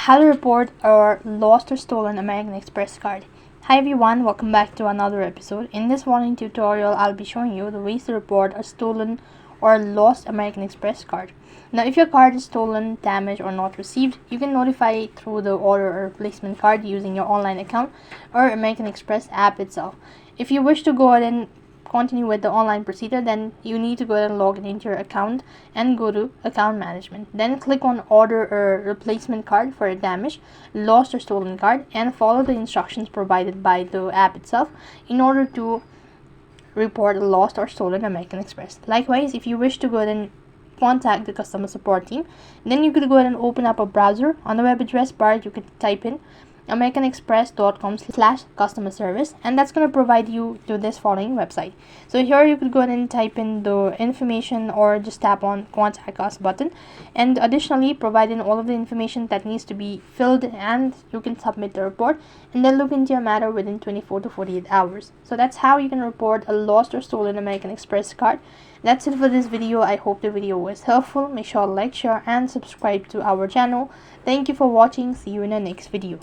how to report or lost or stolen American Express card. Hi everyone, welcome back to another episode. In this morning tutorial, I'll be showing you the ways to report a stolen or lost American Express card. Now, if your card is stolen, damaged, or not received, you can notify it through the order or replacement card using your online account or American Express app itself. If you wish to go ahead and continue with the online procedure, then you need to go ahead and log in into your account and go to account management. Then click on order or replacement card for a damaged, lost, or stolen card, and follow the instructions provided by the app itself in order to report a lost or stolen American Express. Likewise, if you wish to go ahead and contact the customer support team, then you could go ahead and open up a browser. On the web address bar, you could type in americanexpress.com/customer service, and that's going to provide you to this following website. So here you could go ahead and type in the information or just tap on contact us button, and additionally provide in all of the information that needs to be filled, and you can submit the report and then look into your matter within 24 to 48 hours. So that's how you can report a lost or stolen American Express card. That's it for this video. I hope the video was helpful. Make sure to like, share, and subscribe to our channel. Thank you for watching. See you in the next video.